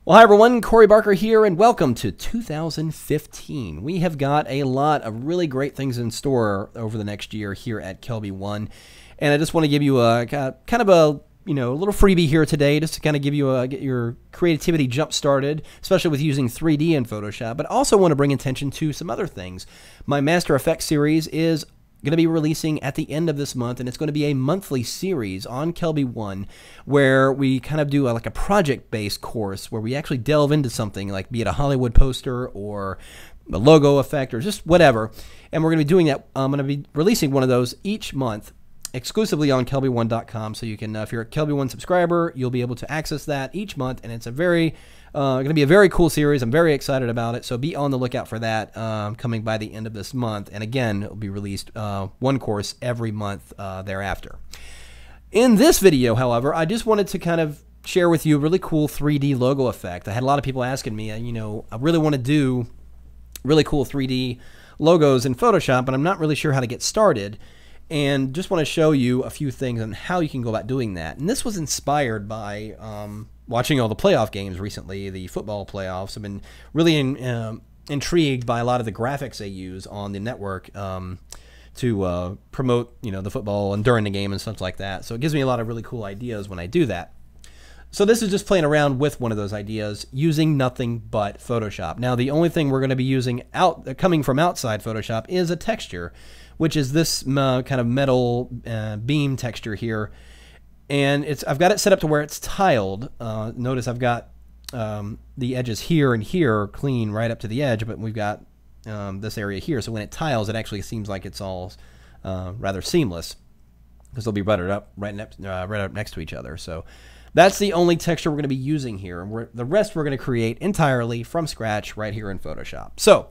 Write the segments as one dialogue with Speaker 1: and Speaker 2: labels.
Speaker 1: Well, hi everyone, Corey Barker here, and welcome to 2015. We have got a lot of really great things in store over the next year here at Kelby One, and I just want to give you a kind of a little freebie here today, just to kind of give you get your creativity jump started, especially with using 3D in Photoshop. But also want to bring attention to some other things. My Master Effects series is going to be releasing at the end of this month, and it's going to be a monthly series on Kelby One where we kind of do like a project-based course where we actually delve into something, like be it a Hollywood poster or a logo effect or just whatever. And we're going to be doing that. I'm going to be releasing one of those each month exclusively on kelby1.com, so you can, if you're a Kelby One subscriber, you'll be able to access that each month, and it's a very going to be a very cool series. I'm very excited about it, so be on the lookout for that coming by the end of this month. And again, it will be released one course every month thereafter. In this video, however, I just wanted to kind of share with you a really cool 3D logo effect. I had a lot of people asking me, I really want to do really cool 3D logos in Photoshop, but I'm not really sure how to get started. And just want to show you a few things on how you can go about doing that. And this was inspired by watching all the playoff games recently, the football playoffs. I've been really intrigued by a lot of the graphics they use on the network to promote the football and during the game and stuff like that. So it gives me a lot of really cool ideas when I do that. So this is just playing around with one of those ideas using nothing but Photoshop. Now the only thing we're going to be using coming from outside Photoshop is a texture, which is this kind of metal beam texture here. And I've got it set up to where it's tiled. Notice I've got the edges here and here clean right up to the edge, but we've got this area here. So when it tiles, it actually seems like it's all rather seamless, because they'll be buttered up right up next to each other. So that's the only texture we're going to be using here. And the rest we're going to create entirely from scratch right here in Photoshop. So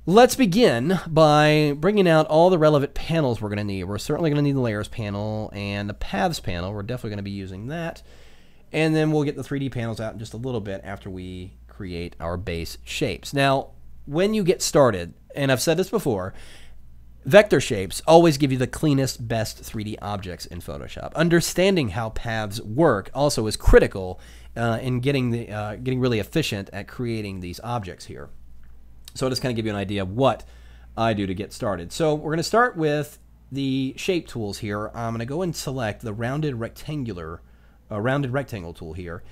Speaker 1: let's begin by bringing out all the relevant panels we're going to need. We're certainly going to need the layers panel and the paths panel. We're definitely going to be using that. And then we'll get the 3D panels out in just a little bit after we create our base shapes. Now, when you get started, and I've said this before, vector shapes always give you the cleanest, best 3D objects in Photoshop. Understanding how paths work also is critical in getting really efficient at creating these objects here. So I'll just kind of give you an idea of what I do to get started. So we're going to start with the shape tools here. I'm going to go and select the rounded rectangle tool here,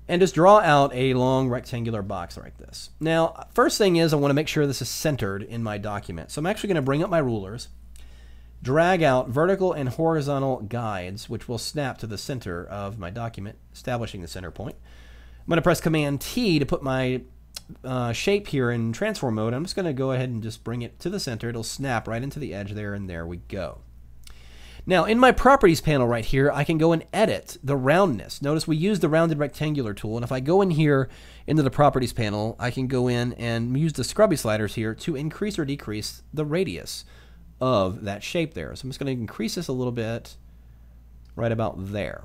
Speaker 1: and just draw out a long rectangular box like this. Now, first thing is I want to make sure this is centered in my document. So I'm actually going to bring up my rulers, drag out vertical and horizontal guides, which will snap to the center of my document, establishing the center point. I'm going to press Command T to put my shape here in transform mode. I'm just going to go ahead and just bring it to the center. It'll snap right into the edge there, and there we go. Now in my properties panel right here, I can go and edit the roundness. Notice we use the rounded rectangular tool, and if I go in here into the properties panel, I can go in and use the scrubby sliders here to increase or decrease the radius of that shape there. So I'm just going to increase this a little bit right about there.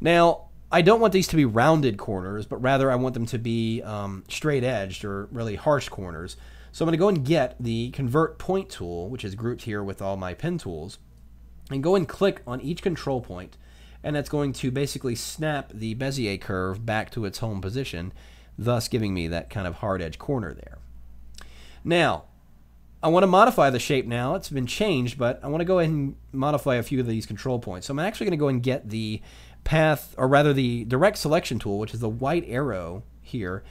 Speaker 1: Now I don't want these to be rounded corners, but rather I want them to be straight edged or really harsh corners. So I'm going to go and get the convert point tool, which is grouped here with all my pen tools, and go and click on each control point, and that's going to basically snap the bezier curve back to its home position, thus giving me that kind of hard edge corner there. Now I want to modify the shape now. It's been changed, but I want to go ahead and modify a few of these control points. So I'm actually going to go and get the path, or rather the direct selection tool, which is the white arrow here,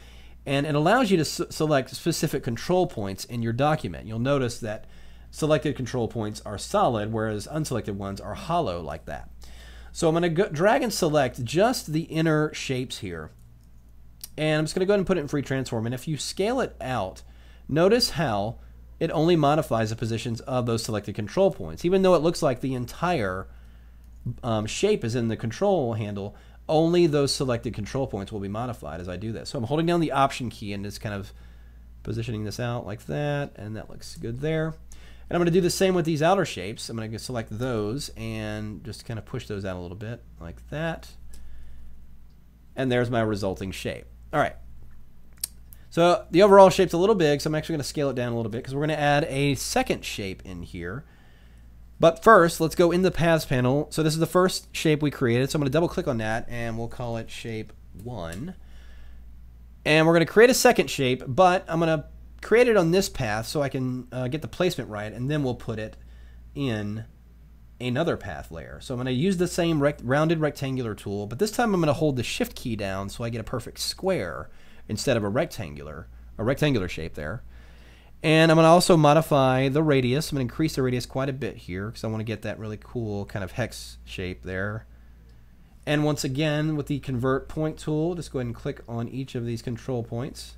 Speaker 1: and it allows you to select specific control points in your document. You'll notice that selected control points are solid, whereas unselected ones are hollow like that. So I'm going to drag and select just the inner shapes here, and I'm just going to go ahead and put it in free transform. And if you scale it out, notice how it only modifies the positions of those selected control points. Even though it looks like the entire shape is in the control handle, only those selected control points will be modified as I do this. So I'm holding down the Option key and just kind of positioning this out like that, and that looks good there. And I'm going to do the same with these outer shapes. I'm going to select those and just kind of push those out a little bit like that. And there's my resulting shape. All right. So the overall shape's a little big, so I'm actually going to scale it down a little bit because we're going to add a second shape in here. But first, let's go in the paths panel. So this is the first shape we created. So I'm going to double click on that, and we'll call it shape 1. And we're going to create a second shape, but I'm going to create it on this path so I can get the placement right, and then we'll put it in another path layer. So I'm going to use the same rounded rectangular tool, but this time I'm going to hold the shift key down so I get a perfect square instead of a rectangular shape there. And I'm going to also modify the radius. I'm going to increase the radius quite a bit here because I want to get that really cool kind of hex shape there. And once again, with the convert point tool, just go ahead and click on each of these control points,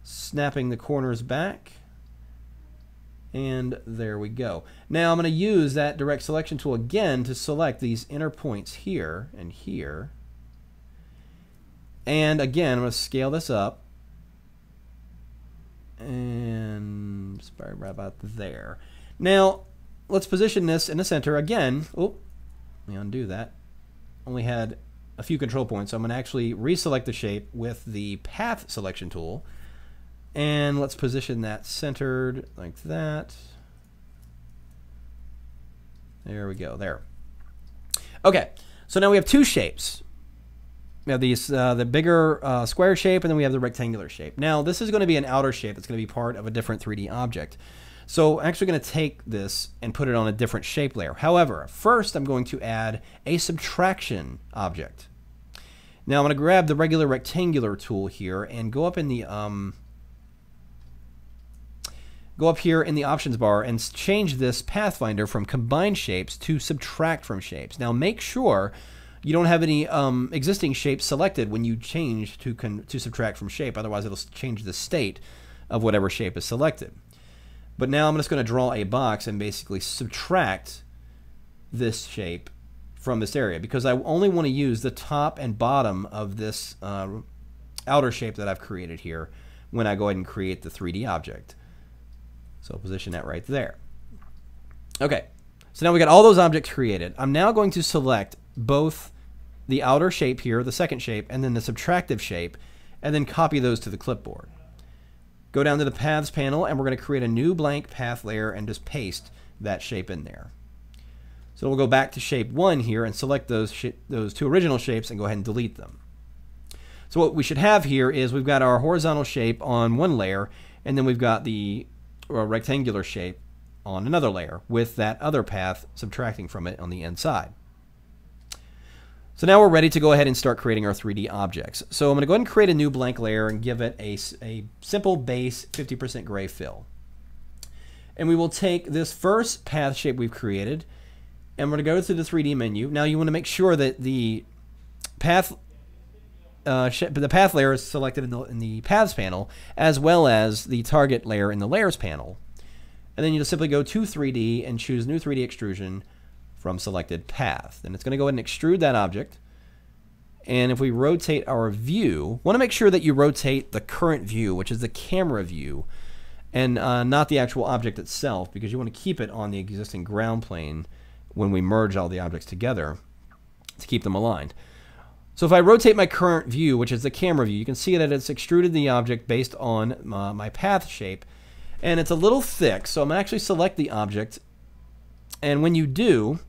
Speaker 1: snapping the corners back. And there we go. Now I'm going to use that direct selection tool again to select these inner points here and here. And again, I'm going to scale this up. And right about there. Now, let's position this in the center again. Oh, let me undo that. Only had a few control points, so I'm going to actually reselect the shape with the path selection tool. And let's position that centered like that. There we go, there. Okay, so now we have two shapes. We have these, the bigger square shape, and then we have the rectangular shape. Now, this is going to be an outer shape that's going to be part of a different 3D object. So I'm actually going to take this and put it on a different shape layer. However, first I'm going to add a subtraction object. Now I'm going to grab the regular rectangular tool here and go up in the go up here in the options bar and change this pathfinder from combine shapes to subtract from shapes. Now make sure you don't have any existing shapes selected when you change to subtract from shape. Otherwise it'll change the state of whatever shape is selected. But now I'm just going to draw a box and basically subtract this shape from this area because I only want to use the top and bottom of this outer shape that I've created here when I go ahead and create the 3D object. So I'll position that right there. Okay, so now we got all those objects created. I'm now going to select both the outer shape here, the second shape, and then the subtractive shape, and then copy those to the clipboard. Go down to the Paths panel, and we're going to create a new blank path layer and just paste that shape in there. So we'll go back to shape 1 here and select those two original shapes and go ahead and delete them. So what we should have here is we've got our horizontal shape on one layer, and then we've got the rectangular shape on another layer with that other path subtracting from it on the inside. So now we're ready to go ahead and start creating our 3D objects. So I'm going to go ahead and create a new blank layer and give it a simple base 50% gray fill. And we will take this first path shape we've created and we're going to go to the 3D menu. Now you want to make sure that the path layer is selected in the Paths panel as well as the target layer in the Layers panel. And then you just simply go to 3D and choose New 3D Extrusion from selected path. And it's going to go ahead and extrude that object. And if we rotate our view, want to make sure that you rotate the current view, which is the camera view, and not the actual object itself, because you want to keep it on the existing ground plane when we merge all the objects together to keep them aligned. So if I rotate my current view, which is the camera view, you can see that it's extruded the object based on my path shape. And it's a little thick, so I'm going to actually select the object. And when you do,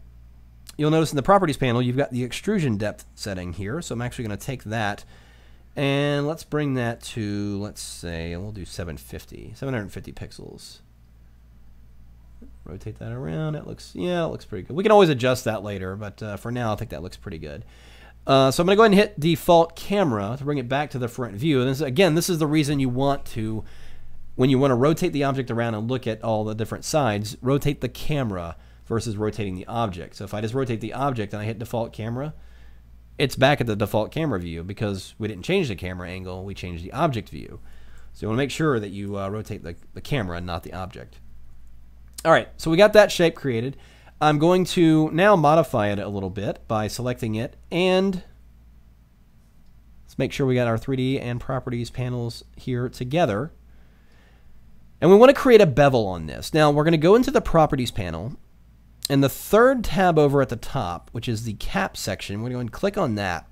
Speaker 1: you'll notice in the Properties panel, you've got the extrusion depth setting here. So I'm actually going to take that, and let's bring that to, let's say, we'll do 750 pixels. Rotate that around. It looks, yeah, it looks pretty good. We can always adjust that later, but for now, I think that looks pretty good. So I'm going to go ahead and hit Default Camera to bring it back to the front view. And this, again, this is the reason you want to, when you want to rotate the object around and look at all the different sides, rotate the camera versus rotating the object. So if I just rotate the object and I hit Default Camera, it's back at the default camera view because we didn't change the camera angle, we changed the object view. So you want to make sure that you rotate the camera and not the object. All right, so we got that shape created. I'm going to now modify it a little bit by selecting it, and let's make sure we got our 3D and Properties panels here together. And we want to create a bevel on this. Now we're going to go into the Properties panel, and the third tab over at the top, which is the cap section, we're going to click on that.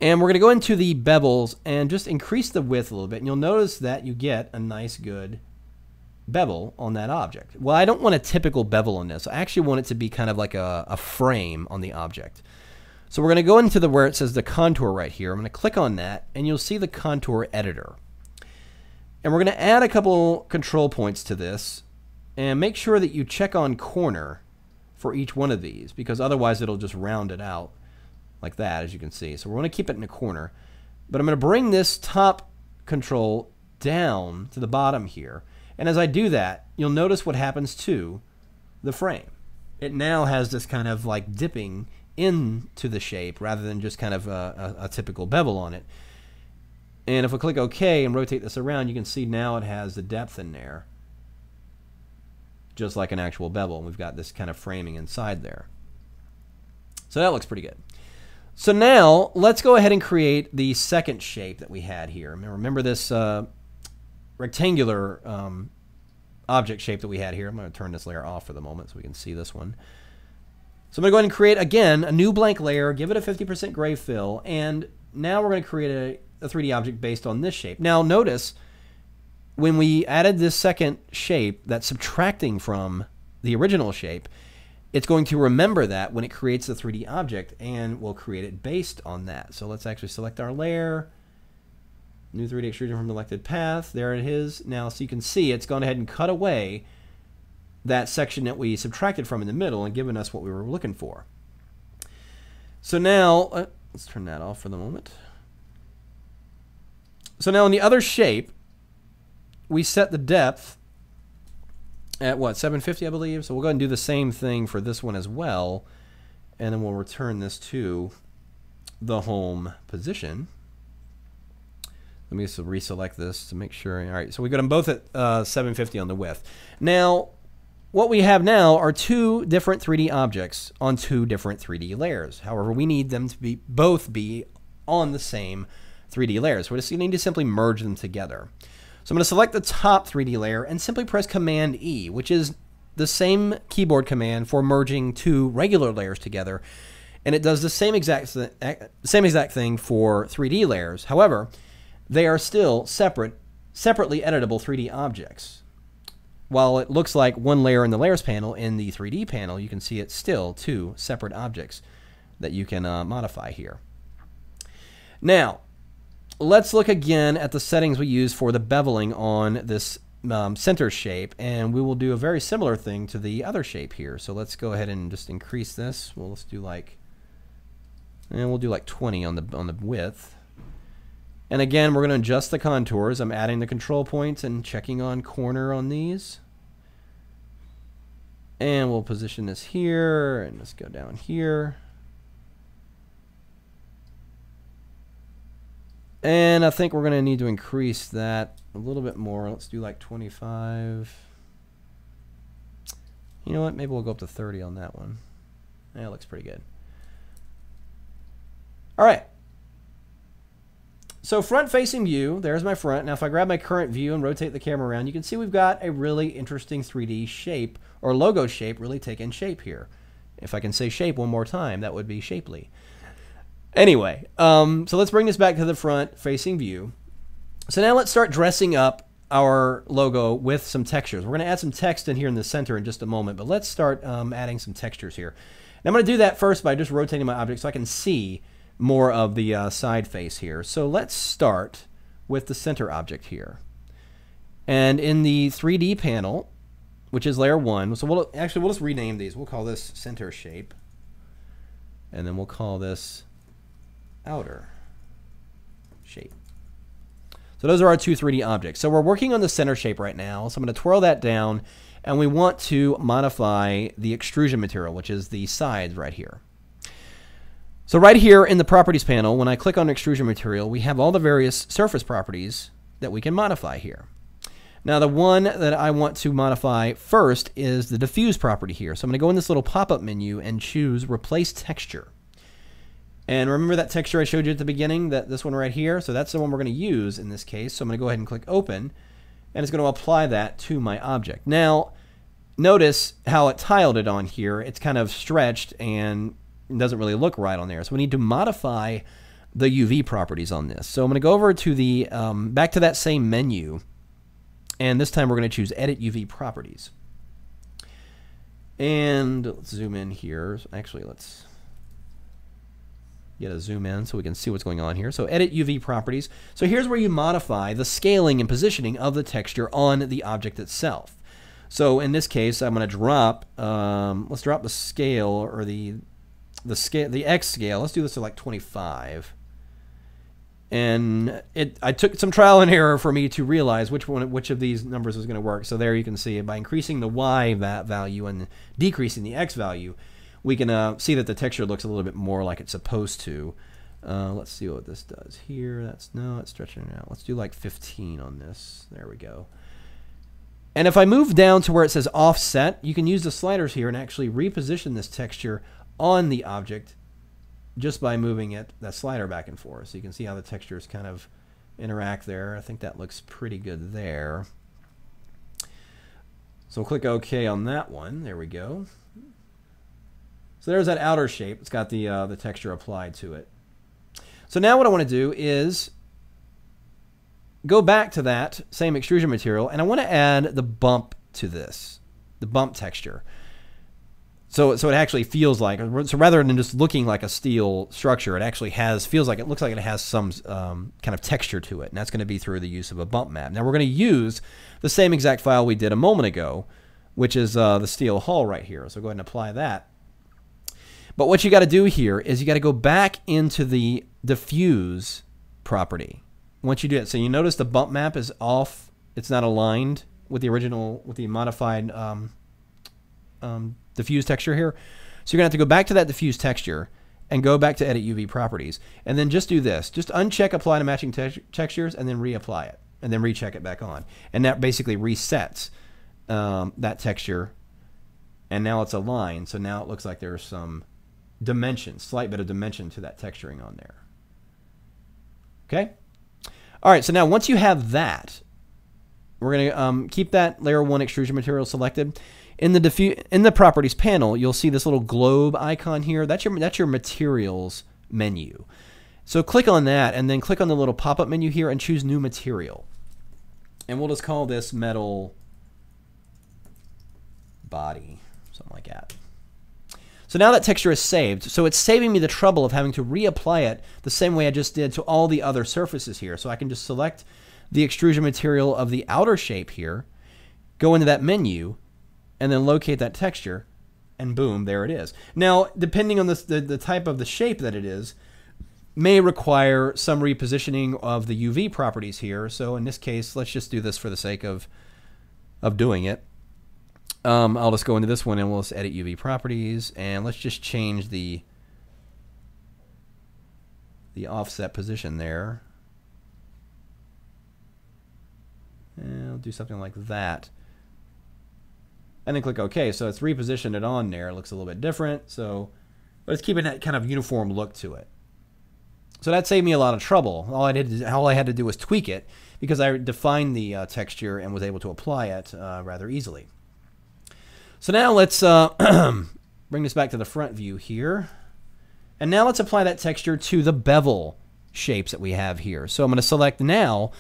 Speaker 1: And we're going to go into the bevels and just increase the width a little bit, and you'll notice that you get a nice good bevel on that object. Well, I don't want a typical bevel on this. I actually want it to be kind of like a frame on the object. So we're going to go into where it says the contour right here. I'm going to click on that, and you'll see the contour editor. And we're going to add a couple control points to this, and make sure that you check on corner for each one of these, because otherwise it'll just round it out like that, as you can see. So we're going to keep it in a corner. But I'm going to bring this top control down to the bottom here. And as I do that, you'll notice what happens to the frame. It now has this kind of like dipping into the shape rather than just kind of a typical bevel on it. And if I click OK and rotate this around, you can see now it has the depth in there, just like an actual bevel. And we've got this kind of framing inside there. So that looks pretty good. So now let's go ahead and create the second shape that we had here. Remember this rectangular object shape that we had here. I'm going to turn this layer off for the moment so we can see this one. So I'm going to go ahead and create, again, a new blank layer, give it a 50% gray fill, and now we're going to create a 3D object based on this shape. Now notice, when we added this second shape that's subtracting from the original shape, it's going to remember that when it creates the 3D object, and we'll create it based on that. So let's actually select our layer, new 3D extrusion from selected path. There it is. Now, so you can see it's gone ahead and cut away that section that we subtracted from in the middle and given us what we were looking for. So now, let's turn that off for the moment. So now in the other shape, we set the depth at what, 750, I believe? So we'll go ahead and do the same thing for this one as well, and then we'll return this to the home position. Let me just reselect this to make sure. All right, so we got them both at 750 on the width. Now, what we have now are two different 3D objects on two different 3D layers. However, we need them to be both be on the same 3D layer. So we just need to simply merge them together. So I'm going to select the top 3D layer and simply press Command E, which is the same keyboard command for merging two regular layers together. And it does the same exact thing for 3D layers. However, they are still separately editable 3D objects. While it looks like one layer in the layers panel, in the 3D panel, you can see it's still two separate objects that you can modify here. Now, let's look again at the settings we use for the beveling on this center shape, and we will do a very similar thing to the other shape here. So let's go ahead and just increase this. Well, let's do like, and we'll do like 20 on the width. And again, we're going to adjust the contours. I'm adding the control points and checking on corner on these. And we'll position this here, and let's go down here. And I think we're going to need to increase that a little bit more. Let's do like 25. You know what? Maybe we'll go up to 30 on that one. That looks pretty good. All right. So front-facing view, there's my front. Now if I grab my current view and rotate the camera around, you can see we've got a really interesting 3D shape, or logo shape, really taking shape here. If I can say shape one more time, that would be shapely. Anyway, so let's bring this back to the front-facing view. So now let's start dressing up our logo with some textures. We're going to add some text in here in the center in just a moment, but let's start adding some textures here. Now I'm going to do that first by just rotating my object so I can see more of the side face here. So let's start with the center object here. And in the 3D panel, which is layer 1, so we'll just rename these. We'll call this center shape, and then we'll call this outer shape. So those are our two 3D objects. So we're working on the center shape right now. So I'm going to twirl that down, and we want to modify the extrusion material, which is the sides right here. So right here in the properties panel, when I click on extrusion material, we have all the various surface properties that we can modify here. Now the one that I want to modify first is the diffuse property here. So I'm going to go in this little pop-up menu and choose replace texture. And remember that texture I showed you at the beginning, this one right here? So that's the one we're going to use in this case. So I'm going to go ahead and click open, and it's going to apply that to my object. Now notice how it tiled it on here. It's kind of stretched and it doesn't really look right on there. So we need to modify the UV properties on this. So I'm going to go over to the back to that same menu, and this time we're going to choose Edit UV Properties. And let's zoom in here. Actually, let's Get a zoom in so we can see what's going on here. So edit UV properties. So here's where you modify the scaling and positioning of the texture on the object itself. So in this case, I'm going to drop, let's drop the scale or the X scale. Let's do this to like 25. And I took some trial and error for me to realize which of these numbers was going to work. So there you can see by increasing the Y value and decreasing the X value, we can see that the texture looks a little bit more like it's supposed to. Let's see what this does here. It's stretching it out. Let's do like 15 on this. There we go. And if I move down to where it says offset, you can use the sliders here and actually reposition this texture on the object just by moving that slider back and forth. So you can see how the textures kind of interact there. I think that looks pretty good there. So we'll click OK on that one. There we go. So there's that outer shape. It's got the texture applied to it. So now what I want to do is go back to that same extrusion material, and I want to add the bump to this, the bump texture. So it actually feels like, so rather than just looking like a steel structure, it actually looks like it has some kind of texture to it, and that's going to be through the use of a bump map. Now we're going to use the same exact file we did a moment ago, which is the steel hull right here. So go ahead and apply that. But what you got to do here is you got to go back into the diffuse property. Once you do it, so you notice the bump map is off. It's not aligned with the original, with the modified diffuse texture here. So you're going to have to go back to that diffuse texture and go back to edit UV properties. And then just do this. Just uncheck apply to matching textures and then reapply it. And then recheck it back on. And that basically resets that texture. And now it's aligned. So now it looks like there's some dimension, slight bit of dimension to that texturing on there. Okay? All right, so now once you have that, we're going to keep that layer 1 extrusion material selected. In the properties panel, you'll see this little globe icon here. That's your materials menu. So click on that and then click on the little pop-up menu here and choose new material. And we'll just call this metal body, something like that. So now that texture is saved. So it's saving me the trouble of having to reapply it the same way I just did to all the other surfaces here. So I can just select the extrusion material of the outer shape here, go into that menu, and then locate that texture, and boom, there it is. Now, depending on the type of the shape that it is, may require some repositioning of the UV properties here. So in this case, let's just do this for the sake of doing it. I'll just go into this one and we'll just edit UV properties, and let's just change the offset position there. And I'll do something like that. And then click OK. So it's repositioned it on there. It looks a little bit different. But it's keeping that kind of uniform look to it. So that saved me a lot of trouble. All I had to do was tweak it because I defined the texture and was able to apply it rather easily. So now let's bring this back to the front view here. And now let's apply that texture to the bevel shapes that we have here. So I'm going to select now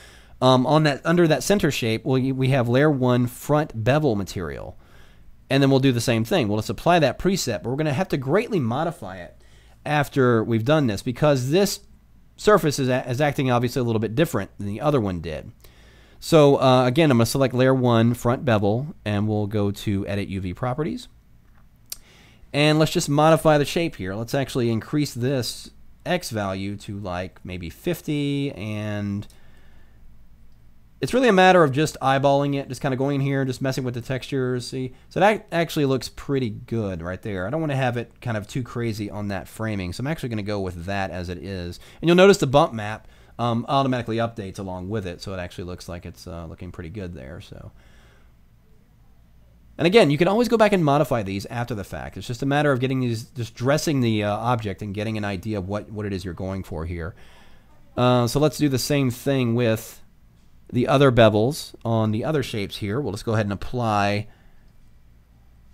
Speaker 1: under that center shape, we have layer 1 front bevel material. And then we'll do the same thing. We'll just apply that preset, but we're going to have to greatly modify it after we've done this because this surface is acting obviously a little bit different than the other one did. So again, I'm going to select layer 1 front bevel and we'll go to edit UV properties. And let's just modify the shape here. Let's actually increase this X value to like maybe 50, and it's really a matter of just eyeballing it, just kind of going in here, just messing with the textures. See, so that actually looks pretty good right there. I don't want to have it kind of too crazy on that framing, so I'm actually going to go with that as it is. And you'll notice the bump map automatically updates along with it, so it actually looks like it's looking pretty good there. So, and again, you can always go back and modify these after the fact. It's just a matter of getting these, just dressing the object and getting an idea of what it is you're going for here. So let's do the same thing with the other bevels on the other shapes here. We'll just go ahead and apply a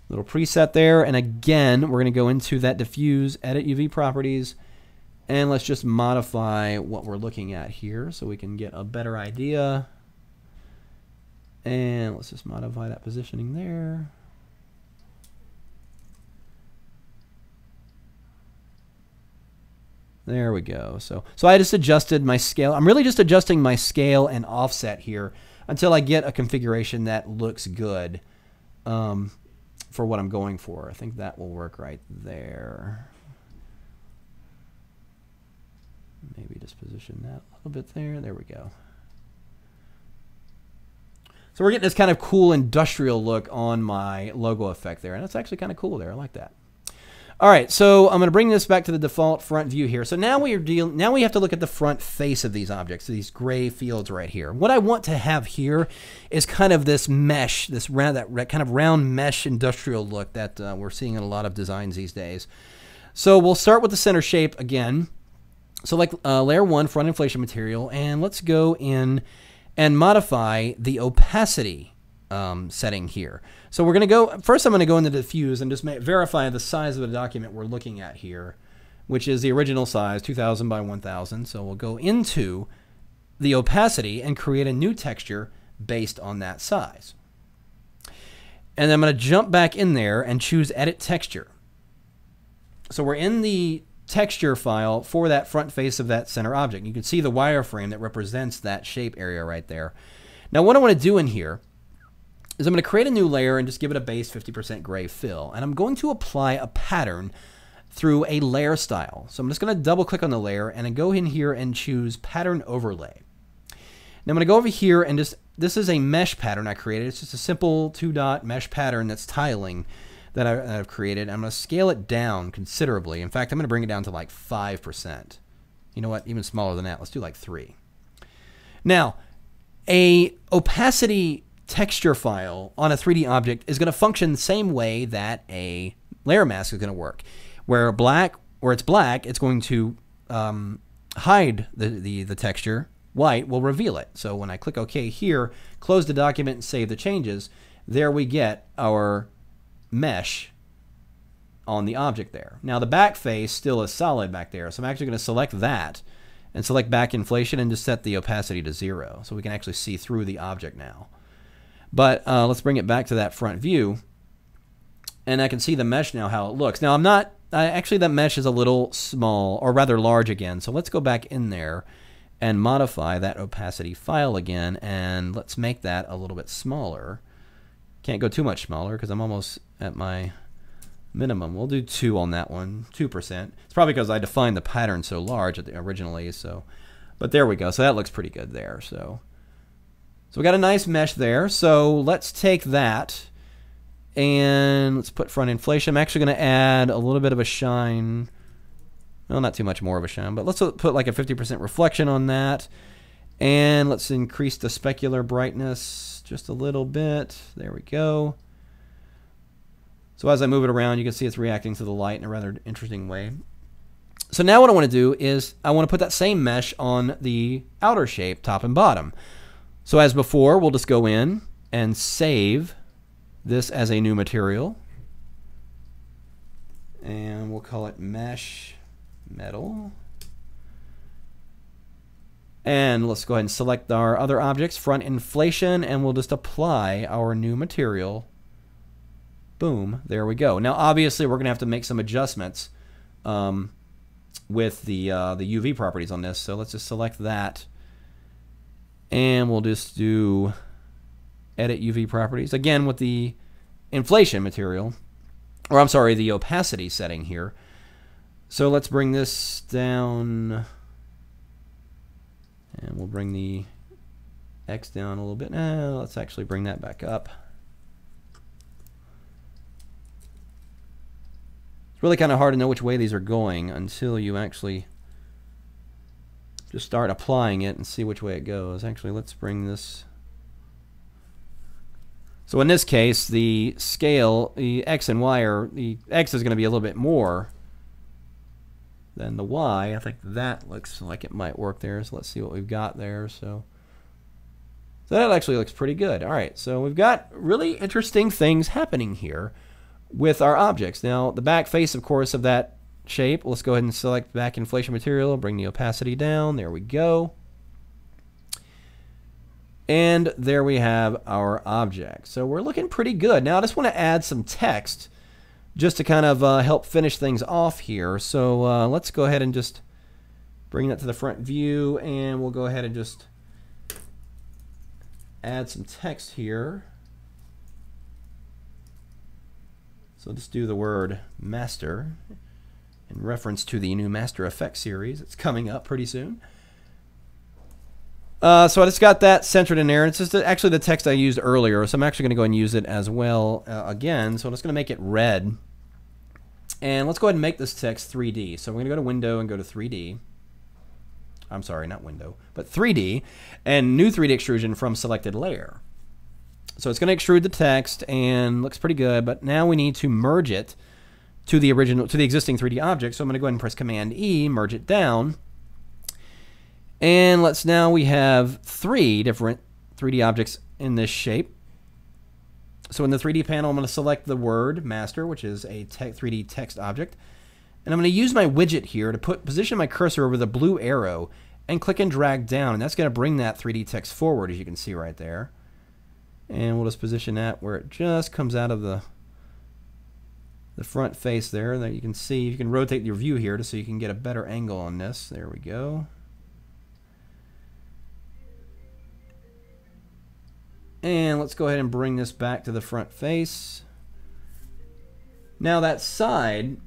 Speaker 1: little preset there. And again, we're going to go into that diffuse, edit UV properties, and let's just modify what we're looking at here so we can get a better idea. And let's just modify that positioning there. There we go. So I just adjusted my scale. I'm really just adjusting my scale and offset here until I get a configuration that looks good for what I'm going for. I think that will work right there. Maybe just position that a little bit there. There we go. So we're getting this kind of cool industrial look on my logo effect there, and that's actually kind of cool there. I like that. All right, so I'm going to bring this back to the default front view here. So now we have to look at the front face of these objects, these gray fields right here. What I want to have here is kind of this mesh, this round, that kind of round mesh industrial look that we're seeing in a lot of designs these days. So we'll start with the center shape again. Select layer 1 front inflation material, and let's go in and modify the opacity setting here. So we're going to go, first I'm going to go into diffuse and just verify the size of the document we're looking at here, which is the original size, 2000 by 1000. So we'll go into the opacity and create a new texture based on that size. And then I'm going to jump back in there and choose edit texture. So we're in the texture file for that front face of that center object. You can see the wireframe that represents that shape area right there. Now what I want to do in here is I'm going to create a new layer and just give it a base 50% gray fill. And I'm going to apply a pattern through a layer style. So I'm just going to double click on the layer and then go in here and choose pattern overlay. Now I'm going to go over here and this is a mesh pattern I created. It's just a simple 2-dot mesh pattern that's tiling that I've created. I'm going to scale it down considerably. In fact, I'm going to bring it down to like 5%. You know what? Even smaller than that. Let's do like 3. Now, a opacity texture file on a 3D object is going to function the same way that a layer mask is going to work. Where it's black, it's going to hide the texture. White will reveal it. So when I click OK here, close the document and save the changes, there we get our mesh on the object there. Now the back face still is solid back there, so I'm actually going to select that and select back inflation and just set the opacity to 0 so we can actually see through the object now. But let's bring it back to that front view, and I can see the mesh now how it looks. Now actually that mesh is a little small, or rather large again, so let's go back in there and modify that opacity file again, and let's make that a little bit smaller. Can't go too much smaller because I'm almost at my minimum. We'll do 2 on that one, 2%. It's probably because I defined the pattern so large originally. So, but there we go. So that looks pretty good there. So we got a nice mesh there. So let's take that and let's put front inflation. I'm actually going to add a little bit of a shine. Well, not too much more of a shine, but let's put like a 50% reflection on that. And let's increase the specular brightness just a little bit. There we go. So as I move it around, you can see it's reacting to the light in a rather interesting way. So now what I want to do is I want to put that same mesh on the outer shape, top and bottom. So as before, we'll just go in and save this as a new material. And we'll call it mesh metal. And let's go ahead and select our other objects, front inflation, and we'll just apply our new material. Boom, there we go. Now obviously we're going to have to make some adjustments with the UV properties on this. So let's just select that. And we'll just do edit UV properties. Again with the inflation material, or I'm sorry, the opacity setting here. So let's bring this down. And we'll bring the X down a little bit. Let's actually bring that back up. It's really kind of hard to know which way these are going until you actually just start applying it and see which way it goes. Actually, let's bring this. So in this case, the scale, the X and Y are, the X is going to be a little bit more than the Y. I think that looks like it might work there. So let's see what we've got there. So that actually looks pretty good. All right, so we've got really interesting things happening here with our objects. Now the back face, of course, of that shape, let's go ahead and select back inflation material, bring the opacity down. There we go. And there we have our object. So we're looking pretty good. Now I just want to add some text just to kind of help finish things off here. So let's go ahead and just Bring that to the front view, and we'll go ahead and just add some text here. So just do the word master in reference to the new Master Effects series. It's coming up pretty soon. So I just got that centered in there. It's just actually the text I used earlier, so I'm actually going to go and use it as well again. So I'm just going to make it red. And let's go ahead and make this text 3D. So we're going to go to Window and go to 3D. I'm sorry, not Window, but 3D, and new 3D extrusion from selected layer. So it's going to extrude the text and looks pretty good, but now we need to merge it to the existing 3D object. So I'm going to go ahead and press Command E, merge it down. And we have 3 different 3D objects in this shape. So in the 3D panel, I'm going to select the word master, which is a 3D text object. And I'm going to use my widget here to position my cursor over the blue arrow and click and drag down. And that's going to bring that 3D text forward, as you can see right there. And we'll just position that where it just comes out of the front face there. That you can see. You can rotate your view here so you can get a better angle on this. There we go. And let's go ahead and bring this back to the front face. Now that side,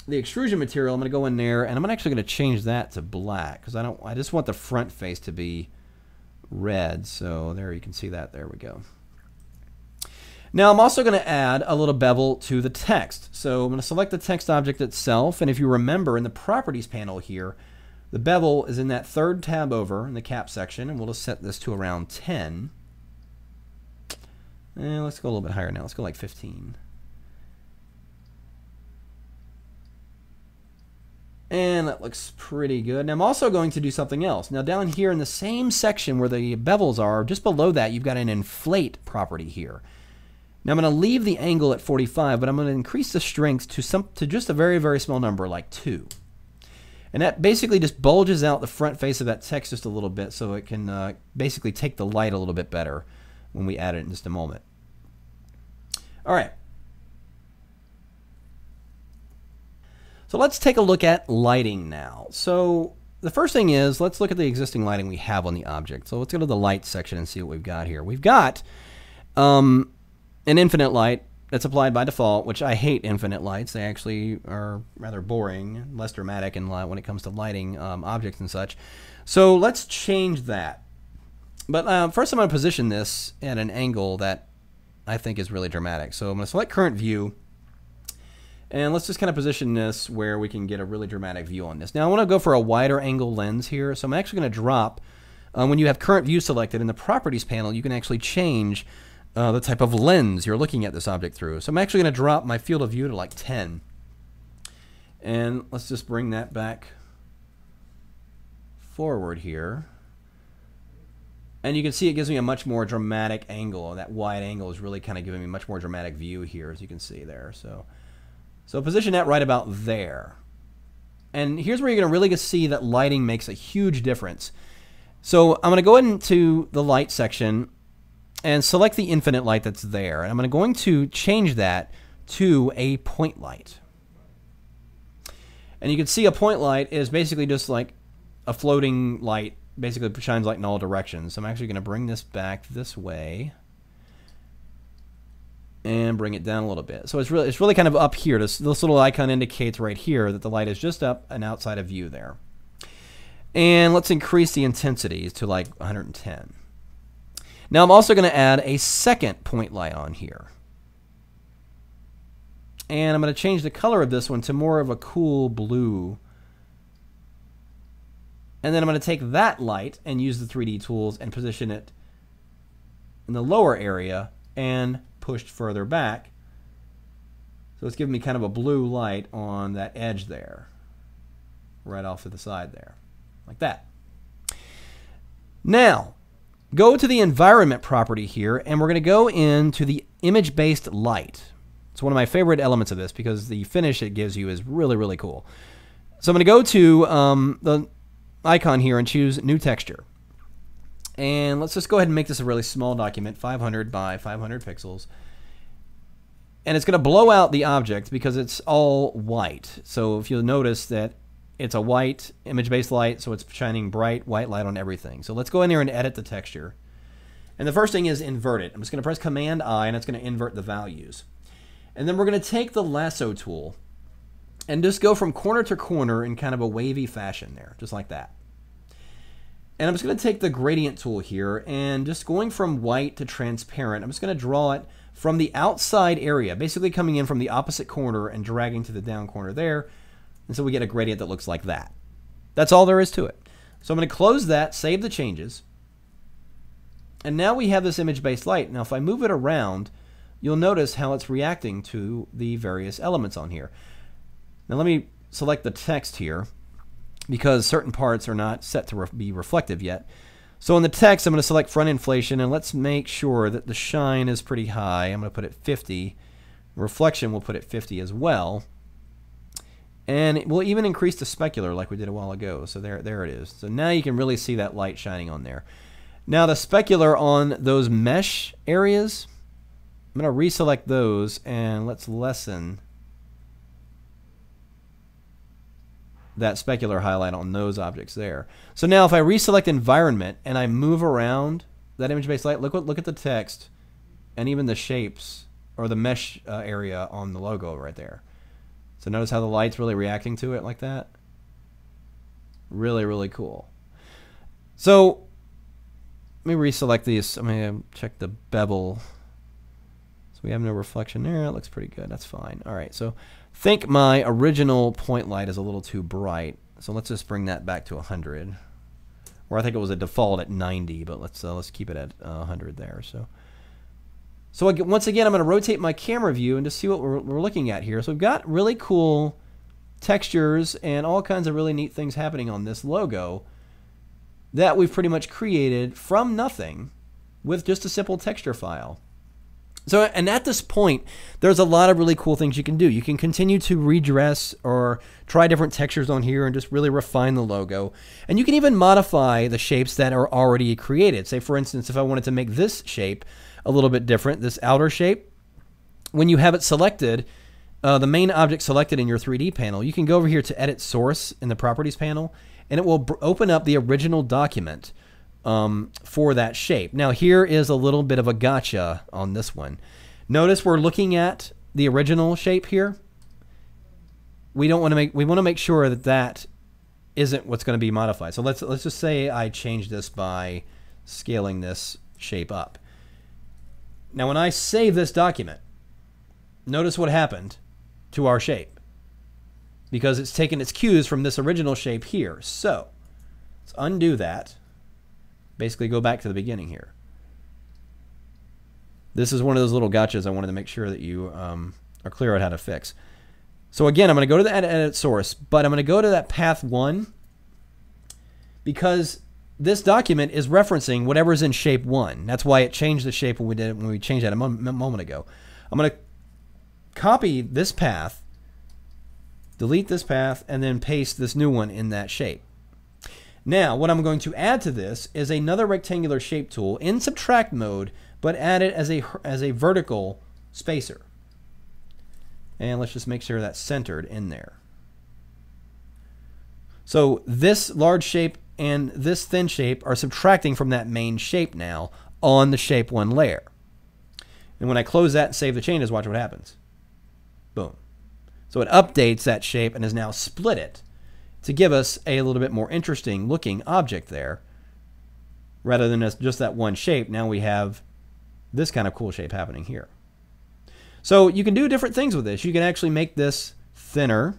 Speaker 1: the extrusion material, I'm going to go in there and I'm actually going to change that to black because I just want the front face to be red. So there you can see that. There we go. Now I'm also going to add a little bevel to the text. So I'm going to select the text object itself, and if you remember in the properties panel here, the bevel is in that third tab over in the cap section, and we'll just set this to around 10. And let's go a little bit higher now. Let's go like 15. And that looks pretty good. Now I'm also going to do something else. Now down here in the same section where the bevels are, just below that, you've got an inflate property here. Now I'm going to leave the angle at 45, but I'm going to increase the strength to just a very, very small number, like 2. And that basically just bulges out the front face of that text just a little bit so it can basically take the light a little bit better when we add it in just a moment. All right. So let's take a look at lighting now. So the first thing is, let's look at the existing lighting we have on the object. So let's go to the light section and see what we've got here. We've got an infinite light that's applied by default, which I hate infinite lights. They actually are rather boring, less dramatic when it comes to lighting objects and such. So let's change that. But first I'm going to position this at an angle that I think is really dramatic. So I'm going to select current view. And let's just kind of position this where we can get a really dramatic view on this. Now I want to go for a wider angle lens here. So I'm actually going to drop, when you have current view selected in the properties panel, you can actually change the type of lens you're looking at this object through. So I'm actually going to drop my field of view to like 10. And let's just bring that back forward here. And you can see it gives me a much more dramatic angle. That wide angle is really kind of giving me a much more dramatic view here, as you can see there. So position that right about there. And here's where you're going to really see that lighting makes a huge difference. So I'm going to go into the light section and select the infinite light that's there. And I'm going to change that to a point light. And you can see a point light is basically just like a floating light, basically shines light in all directions. So I'm actually going to bring this back this way and bring it down a little bit. So it's really kind of up here. This little icon indicates right here that the light is just up and outside of view there. And let's increase the intensity to like 110. Now I'm also going to add a second point light on here. And I'm going to change the color of this one to more of a cool blue. And then I'm going to take that light and use the 3D tools and position it in the lower area and pushed further back. So it's giving me kind of a blue light on that edge there, right off to the side there, like that. Now, go to the environment property here, and we're going to go into the image-based light. It's one of my favorite elements of this because the finish it gives you is really, really cool. So I'm going to go to the icon here and choose New Texture. And let's just go ahead and make this a really small document, 500 by 500 pixels. And it's going to blow out the object because it's all white. So if you'll notice that It's a white image-based light, so it's shining bright white light on everything. So let's go in here and edit the texture. And the first thing is invert it. I'm just going to press Command-I, and it's going to invert the values. And then we're going to take the lasso tool and just go from corner to corner in kind of a wavy fashion there, just like that. And I'm just going to take the gradient tool here and just going from white to transparent, I'm just going to draw it from the outside area, basically coming in from the opposite corner and dragging to the down corner there. And so we get a gradient that looks like that. That's all there is to it. So I'm going to close that, save the changes. And now we have this image-based light. Now if I move it around, you'll notice how it's reacting to the various elements on here. Now let me select the text here because certain parts are not set to be reflective yet. So in the text, I'm going to select front inflation, and let's make sure that the shine is pretty high. I'm going to put it 50. Reflection, we'll put it 50 as well. And we'll even increase the specular like we did a while ago. So there it is. So now you can really see that light shining on there. Now the specular on those mesh areas, I'm going to reselect those, and let's lessen that specular highlight on those objects there. So now if I reselect environment and I move around that image-based light, look at the text and even the shapes or the mesh area on the logo right there. So notice how the light's really reacting to it like that. Really, really cool. So let me reselect these. I'm going to check the bevel. So we have no reflection there. That looks pretty good. That's fine. All right. So I think my original point light is a little too bright. So let's just bring that back to 100. Or I think it was a default at 90, but let's keep it at 100 there. So once again, I'm going to rotate my camera view and just see what we're looking at here. So we've got really cool textures and all kinds of really neat things happening on this logo that we've pretty much created from nothing with just a simple texture file. So, and at this point, there's a lot of really cool things you can do. You can continue to redress or try different textures on here and just really refine the logo. And you can even modify the shapes that are already created. Say, for instance, if I wanted to make this shape a little bit different, this outer shape, when you have it selected, the main object selected in your 3D panel, you can go over here to Edit Source in the Properties panel, and it will open up the original document for that shape. Now here is a little bit of a gotcha on this one. Notice we're looking at the original shape here. We want to make sure that that isn't what's going to be modified. So let's just say I change this by scaling this shape up. Now when I save this document, notice what happened to our shape, because it's taken its cues from this original shape here. So let's undo that. Basically go back to the beginning here. This is one of those little gotchas I wanted to make sure that you are clear on how to fix. So again, I'm going to go to the edit source, but I'm going to go to that path 1 because this document is referencing whatever's in shape 1. That's why it changed the shape when we changed that a moment ago. I'm going to copy this path, delete this path, and then paste this new one in that shape. Now, what I'm going to add to this is another rectangular shape tool in subtract mode, but add it as a vertical spacer. And let's just make sure that's centered in there. So this large shape and this thin shape are subtracting from that main shape now on the shape 1 layer. And when I close that and save the changes, watch what happens. Boom. So it updates that shape and has now split it to give us a little bit more interesting looking object there. Rather than just that one shape, now we have this kind of cool shape happening here. So you can do different things with this. You can actually make this thinner.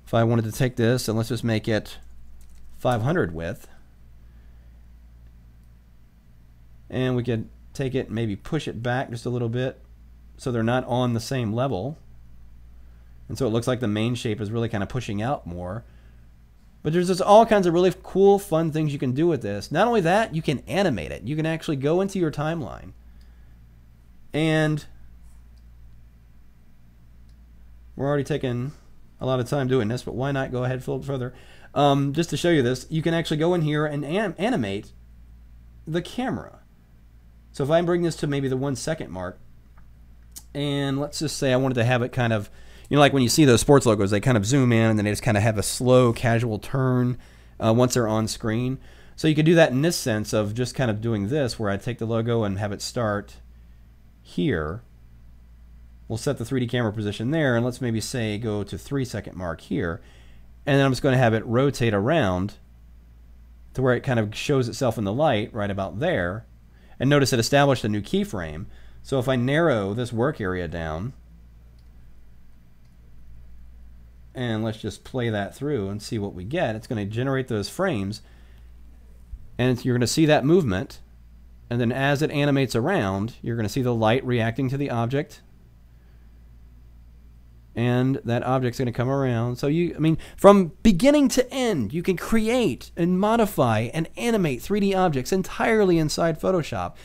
Speaker 1: If I wanted to take this and let's just make it 500 width. And we could take it and maybe push it back just a little bit so they're not on the same level. And so it looks like the main shape is really kind of pushing out more. But there's just all kinds of really cool, fun things you can do with this. Not only that, you can animate it. You can actually go into your timeline. And we're already taking a lot of time doing this, but why not go ahead a little further? Just to show you this, you can actually go in here and animate the camera. So if I bring this to maybe the 1 second mark, and let's just say I wanted to have it kind of, you know, like when you see those sports logos, they kind of zoom in and then they just kind of have a slow, casual turn once they're on screen. So you could do that in this sense of just kind of doing this, where I take the logo and have it start here. We'll set the 3D camera position there, and let's maybe say go to 3-second mark here. And then I'm just going to have it rotate around to where it kind of shows itself in the light right about there. And notice it established a new keyframe. So if I narrow this work area down, and let's just play that through and see what we get, it's going to generate those frames. And you're going to see that movement. And then as it animates around, you're going to see the light reacting to the object. And that object's going to come around. So I mean, from beginning to end, you can create and modify and animate 3D objects entirely inside Photoshop.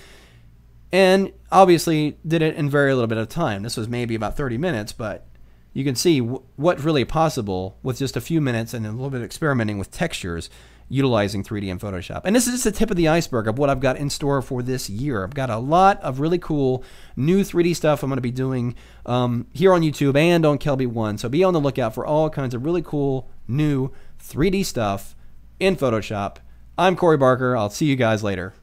Speaker 1: And obviously did it in very little bit of time. This was maybe about 30 minutes, but you can see what's really possible with just a few minutes and a little bit of experimenting with textures utilizing 3D in Photoshop. And this is just the tip of the iceberg of what I've got in store for this year. I've got a lot of really cool new 3D stuff I'm going to be doing here on YouTube and on Kelby One. So be on the lookout for all kinds of really cool new 3D stuff in Photoshop. I'm Corey Barker. I'll see you guys later.